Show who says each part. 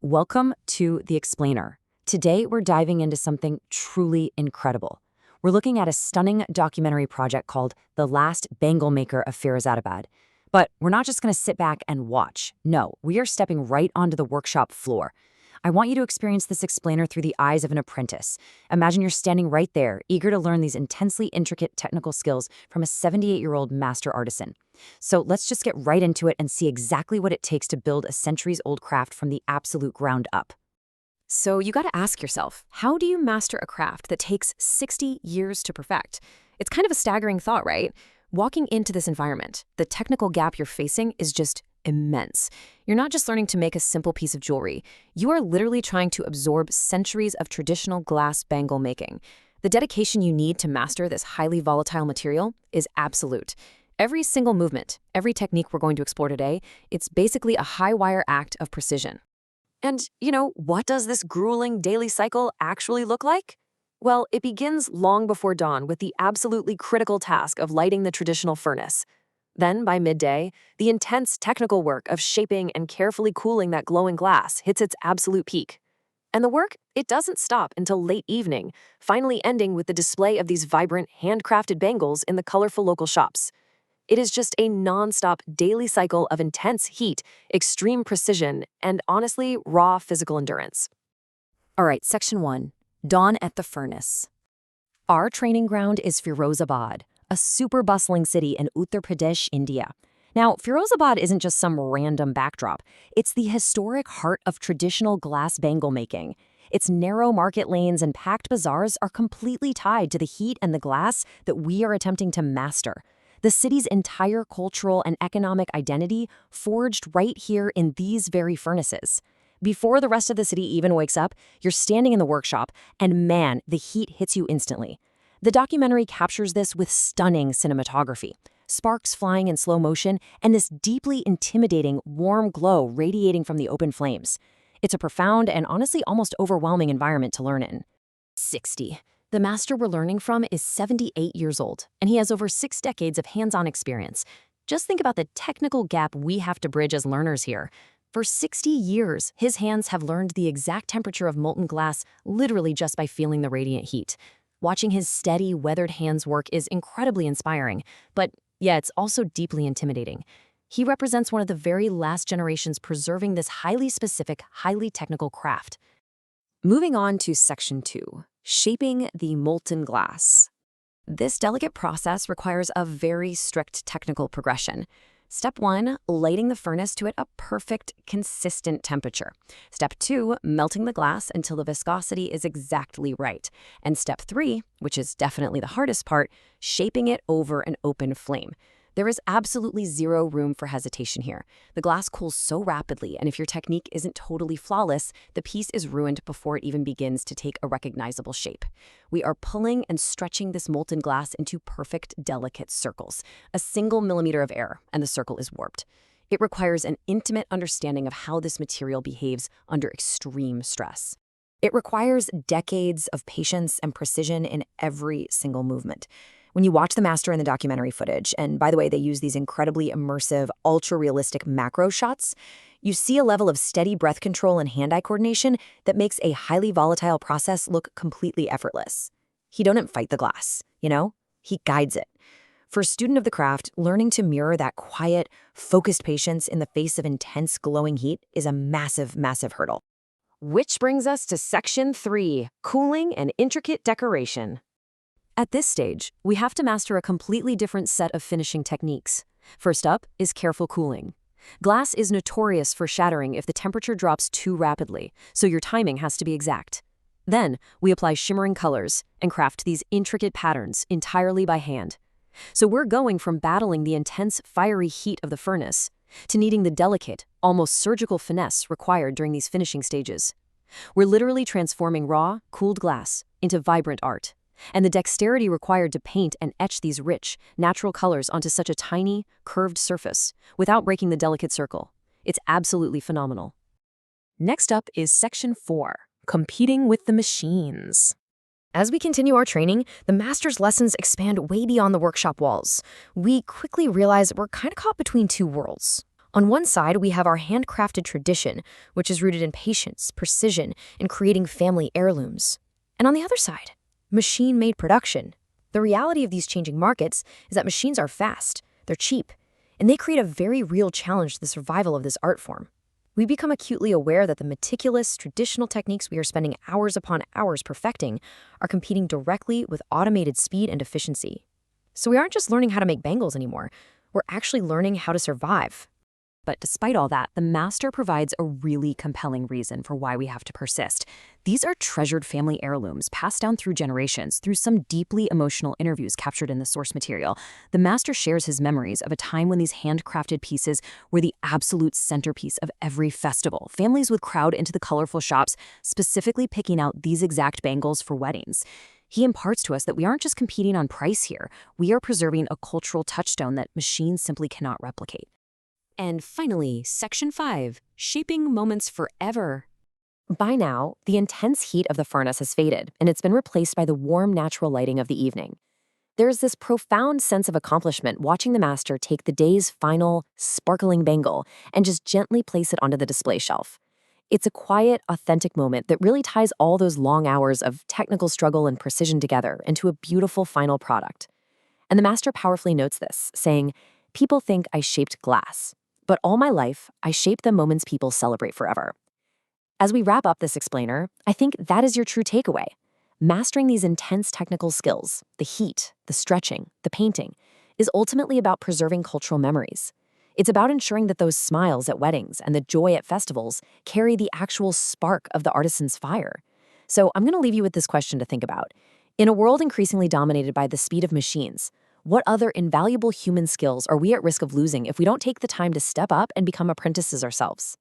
Speaker 1: Welcome to The Explainer. Today, we're diving into something truly incredible. We're looking at a stunning documentary project called The Last Bangle Maker of Firozabad. But we're not just going to sit back and watch. No, we are stepping right onto the workshop floor. I want you to experience this explainer through the eyes of an apprentice. Imagine you're standing right there, eager to learn these intensely intricate technical skills from a 78-year-old master artisan. So let's just get right into it and see exactly what it takes to build a centuries-old craft from the absolute ground up. So you got to ask yourself, how do you master a craft that takes 60 years to perfect? It's kind of a staggering thought, right? Walking into this environment, the technical gap you're facing is just immense. You're not just learning to make a simple piece of jewelry. You are literally trying to absorb centuries of traditional glass bangle making. The dedication you need to master this highly volatile material is absolute. Every single movement, every technique we're going to explore today, it's basically a high-wire act of precision. And, what does this grueling daily cycle actually look like? Well, it begins long before dawn with the absolutely critical task of lighting the traditional furnace. Then, by midday, the intense technical work of shaping and carefully cooling that glowing glass hits its absolute peak. And the work, it doesn't stop until late evening, finally ending with the display of these vibrant, handcrafted bangles in the colorful local shops. It is just a non-stop daily cycle of intense heat, extreme precision, and honestly, raw physical endurance. All right, Section 1. Dawn at the Furnace. Our training ground is Firozabad, a super bustling city in Uttar Pradesh, India. Now, Firozabad isn't just some random backdrop. It's the historic heart of traditional glass bangle making. Its narrow market lanes and packed bazaars are completely tied to the heat and the glass that we are attempting to master. The city's entire cultural and economic identity forged right here in these very furnaces. Before the rest of the city even wakes up, you're standing in the workshop, and man, the heat hits you instantly. The documentary captures this with stunning cinematography. Sparks flying in slow motion, and this deeply intimidating, warm glow radiating from the open flames. It's a profound and honestly almost overwhelming environment to learn in. 60. The master we're learning from is 78 years old, and he has over 6 decades of hands-on experience. Just think about the technical gap we have to bridge as learners here. For 60 years, his hands have learned the exact temperature of molten glass literally just by feeling the radiant heat. Watching his steady, weathered hands work is incredibly inspiring, but yeah, it's also deeply intimidating. He represents one of the very last generations preserving this highly specific, highly technical craft. Moving on to Section 2, shaping the molten glass. This delicate process requires a very strict technical progression. Step 1, lighting the furnace to a perfect, consistent temperature. Step 2, melting the glass until the viscosity is exactly right. And Step 3, which is definitely the hardest part, shaping it over an open flame. There is absolutely zero room for hesitation here. The glass cools so rapidly, and if your technique isn't totally flawless, the piece is ruined before it even begins to take a recognizable shape. We are pulling and stretching this molten glass into perfect, delicate circles. A single millimeter of error, and the circle is warped. It requires an intimate understanding of how this material behaves under extreme stress. It requires decades of patience and precision in every single movement. When you watch the master in the documentary footage, and by the way, they use these incredibly immersive, ultra-realistic macro shots, you see a level of steady breath control and hand-eye coordination that makes a highly volatile process look completely effortless. He doesn't fight the glass, he guides it. For a student of the craft, learning to mirror that quiet, focused patience in the face of intense, glowing heat is a massive, massive hurdle. Which brings us to Section 3, cooling and intricate decoration. At this stage, we have to master a completely different set of finishing techniques. First up is careful cooling. Glass is notorious for shattering if the temperature drops too rapidly, so your timing has to be exact. Then, we apply shimmering colors and craft these intricate patterns entirely by hand. So we're going from battling the intense, fiery heat of the furnace to needing the delicate, almost surgical finesse required during these finishing stages. We're literally transforming raw, cooled glass into vibrant art. And the dexterity required to paint and etch these rich, natural colors onto such a tiny, curved surface without breaking the delicate circle. It's absolutely phenomenal. Next up is Section 4, competing with the machines. As we continue our training, the master's lessons expand way beyond the workshop walls. We quickly realize we're kind of caught between two worlds.
Speaker 2: On one side, we have our handcrafted tradition, which is rooted in patience, precision, and creating family heirlooms. And on the other side, machine-made production. The reality of these changing markets is that machines are fast, they're cheap, and they create a very real challenge to the survival of this art form. We become acutely aware that the meticulous, traditional techniques we are spending hours upon hours perfecting are competing directly with automated speed and efficiency. So we aren't just learning how to make bangles anymore, we're actually learning how to survive.
Speaker 1: But despite all that, the master provides a really compelling reason for why we have to persist. These are treasured family heirlooms passed down through generations through some deeply emotional interviews captured in the source material. The master shares his memories of a time when these handcrafted pieces were the absolute centerpiece of every festival. Families would crowd into the colorful shops, specifically picking out these exact bangles for weddings. He imparts to us that we aren't just competing on price here, we are preserving a cultural touchstone that machines simply cannot replicate. And finally, Section 5, Shaping Moments Forever. By now, the intense heat of the furnace has faded, and it's been replaced by the warm, natural lighting of the evening. There's this profound sense of accomplishment watching the master take the day's final, sparkling bangle and just gently place it onto the display shelf. It's a quiet, authentic moment that really ties all those long hours of technical struggle and precision together into a beautiful final product. And the master powerfully notes this, saying, "People think I shaped glass. But all my life, I shape the moments people celebrate forever." As we wrap up this explainer, I think that is your true takeaway. Mastering these intense technical skills, the heat, the stretching, the painting, is ultimately about preserving cultural memories. It's about ensuring that those smiles at weddings and the joy at festivals carry the actual spark of the artisan's fire. So I'm going to leave you with this question to think about. In a world increasingly dominated by the speed of machines, what other invaluable human skills are we at risk of losing if we don't take the time to step up and become apprentices ourselves?